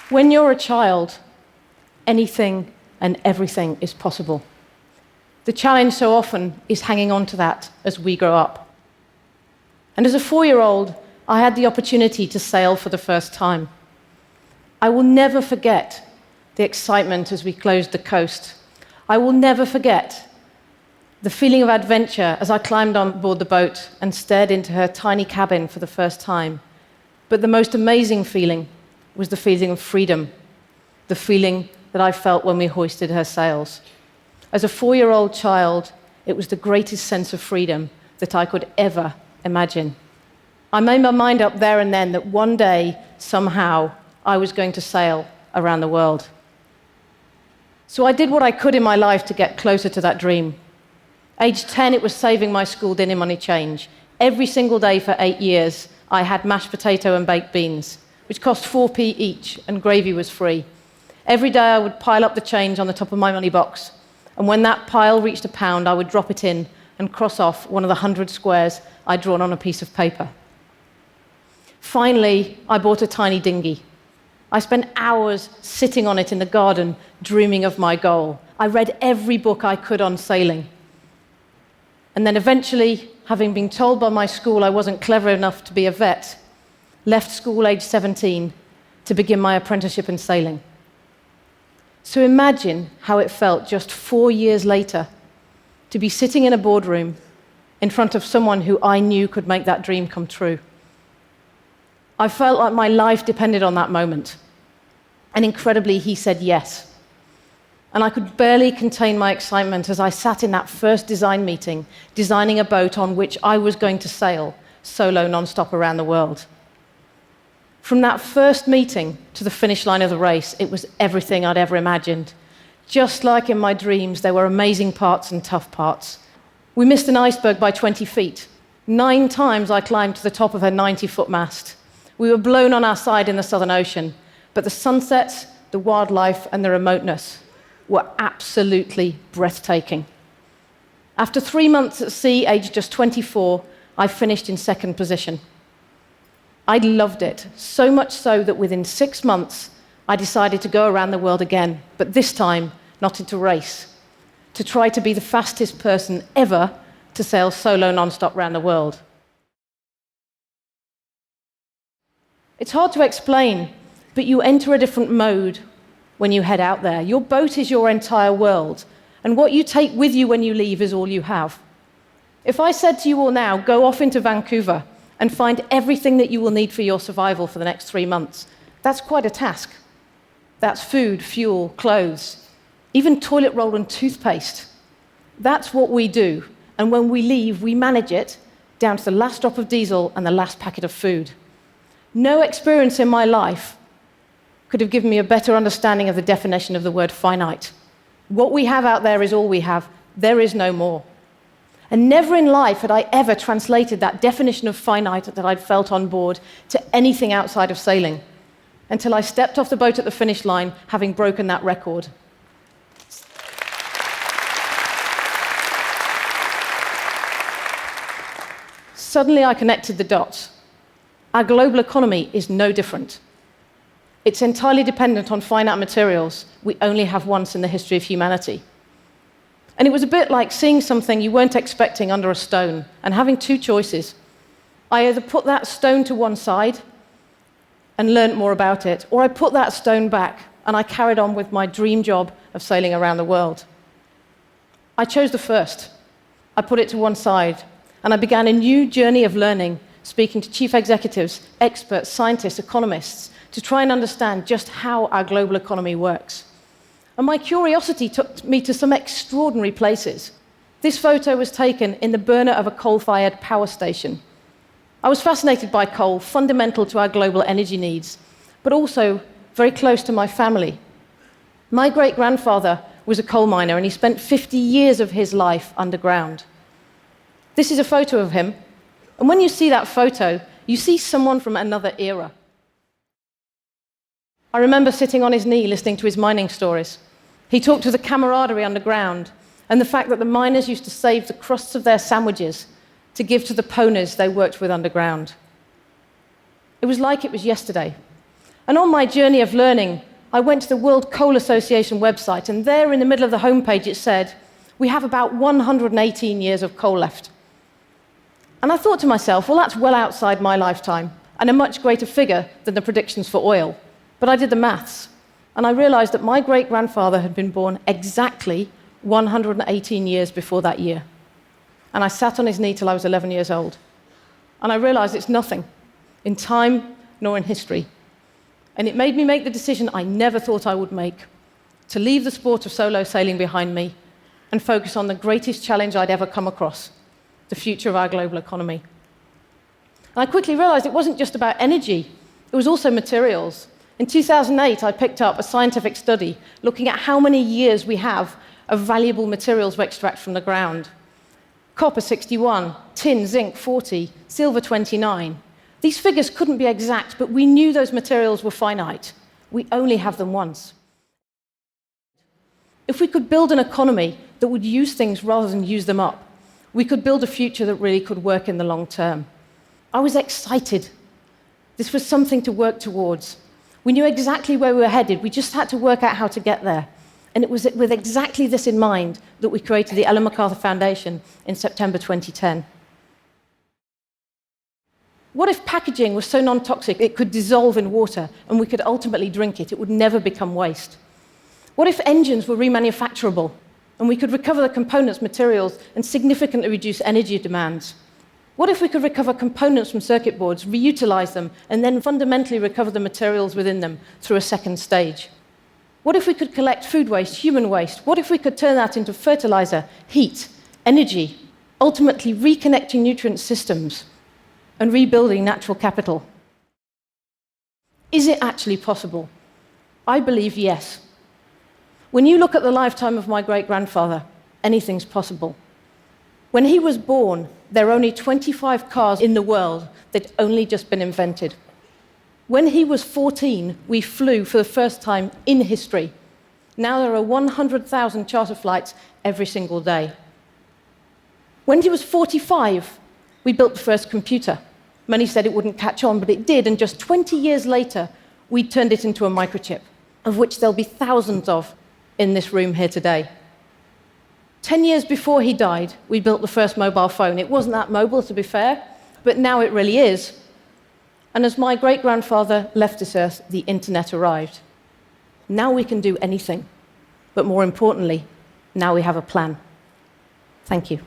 When you're a child, anything and everything is possible. The challenge so often is hanging on to that as we grow up. And as a 4-year-old, I had the opportunity to sail for the first time. I will never forget the excitement as we closed the coast. I will never forget the feeling of adventure as I climbed on board the boat and stared into her tiny cabin for the first time. But the most amazing feeling was the feeling of freedom, the feeling that I felt when we hoisted her sails. As a 4-year-old child, it was the greatest sense of freedom that I could ever imagine. I made my mind up there and then that one day, somehow, I was going to sail around the world. So I did what I could in my life to get closer to that dream. Age 10, it was saving my school dinner money change. Every single day for 8 years, I had mashed potato and baked beans, which cost 4p each, and gravy was free. Every day I would pile up the change on the top of my money box, and when that pile reached £1, I would drop it in and cross off one of the 100 squares I'd drawn on a piece of paper. Finally, I bought a tiny dinghy. I spent hours sitting on it in the garden, dreaming of my goal. I read every book I could on sailing. And then eventually, having been told by my school I wasn't clever enough to be a vet, left school age 17 to begin my apprenticeship in sailing. So imagine how it felt just 4 years later to be sitting in a boardroom in front of someone who I knew could make that dream come true. I felt like my life depended on that moment. And incredibly, he said yes. And I could barely contain my excitement as I sat in that first design meeting, designing a boat on which I was going to sail solo non-stop around the world. From that first meeting to the finish line of the race, it was everything I'd ever imagined. Just like in my dreams, there were amazing parts and tough parts. We missed an iceberg by 20 feet. 9 times I climbed to the top of her 90-foot mast. We were blown on our side in the Southern Ocean, but the sunsets, the wildlife, and the remoteness were absolutely breathtaking. After 3 months at sea, aged just 24, I finished in second position. I loved it, so much so that within 6 months, I decided to go around the world again, but this time, not to race, to try to be the fastest person ever to sail solo non-stop around the world. It's hard to explain, but you enter a different mode when you head out there. Your boat is your entire world, and what you take with you when you leave is all you have. If I said to you all now, go off into Vancouver and find everything that you will need for your survival for the next 3 months, that's quite a task. That's food, fuel, clothes, even toilet roll and toothpaste. That's what we do, and when we leave, we manage it down to the last drop of diesel and the last packet of food. No experience in my life could have given me a better understanding of the definition of the word finite. What we have out there is all we have. There is no more. And never in life had I ever translated that definition of finite that I'd felt on board to anything outside of sailing, until I stepped off the boat at the finish line, having broken that record. Suddenly I connected the dots. Our global economy is no different. It's entirely dependent on finite materials we only have once in the history of humanity. And it was a bit like seeing something you weren't expecting under a stone and having 2 choices. I either put that stone to one side and learned more about it, or I put that stone back and I carried on with my dream job of sailing around the world. I chose the first. I put it to one side, and I began a new journey of learning, speaking to chief executives, experts, scientists, economists, to try and understand just how our global economy works. And my curiosity took me to some extraordinary places. This photo was taken in the burner of a coal-fired power station. I was fascinated by coal, fundamental to our global energy needs, but also very close to my family. My great-grandfather was a coal miner, and he spent 50 years of his life underground. This is a photo of him, and when you see that photo, you see someone from another era. I remember sitting on his knee listening to his mining stories. He talked of the camaraderie underground and the fact that the miners used to save the crusts of their sandwiches to give to the ponies they worked with underground. It was like it was yesterday. And on my journey of learning, I went to the World Coal Association website, and there in the middle of the homepage it said, we have about 118 years of coal left. And I thought to myself, well, that's well outside my lifetime, and a much greater figure than the predictions for oil. But I did the maths, and I realized that my great-grandfather had been born exactly 118 years before that year. And I sat on his knee till I was 11 years old. And I realized it's nothing, in time nor in history. And it made me make the decision I never thought I would make, to leave the sport of solo sailing behind me and focus on the greatest challenge I'd ever come across, the future of our global economy. And I quickly realized it wasn't just about energy, it was also materials. In 2008, I picked up a scientific study looking at how many years we have of valuable materials we extract from the ground. Copper 61, tin, zinc 40, silver 29. These figures couldn't be exact, but we knew those materials were finite. We only have them once. If we could build an economy that would use things rather than use them up, we could build a future that really could work in the long term. I was excited. This was something to work towards. We knew exactly where we were headed. We just had to work out how to get there. And it was with exactly this in mind that we created the Ellen MacArthur Foundation in September 2010. What if packaging was so non-toxic it could dissolve in water and we could ultimately drink it? It would never become waste. What if engines were remanufacturable and we could recover the components, materials, and significantly reduce energy demands? What if we could recover components from circuit boards, reutilize them, and then fundamentally recover the materials within them through a second stage? What if we could collect food waste, human waste? What if we could turn that into fertilizer, heat, energy, ultimately reconnecting nutrient systems and rebuilding natural capital? Is it actually possible? I believe yes. When you look at the lifetime of my great-grandfather, anything's possible. When he was born, there were only 25 cars in the world that had only just been invented. When he was 14, we flew for the first time in history. Now there are 100,000 charter flights every single day. When he was 45, we built the first computer. Many said it wouldn't catch on, but it did, and just 20 years later, we turned it into a microchip, of which there'll be thousands of in this room here today. 10 years before he died, we built the first mobile phone. It wasn't that mobile, to be fair, but now it really is. And as my great-grandfather left this earth, the internet arrived. Now we can do anything. But more importantly, now we have a plan. Thank you.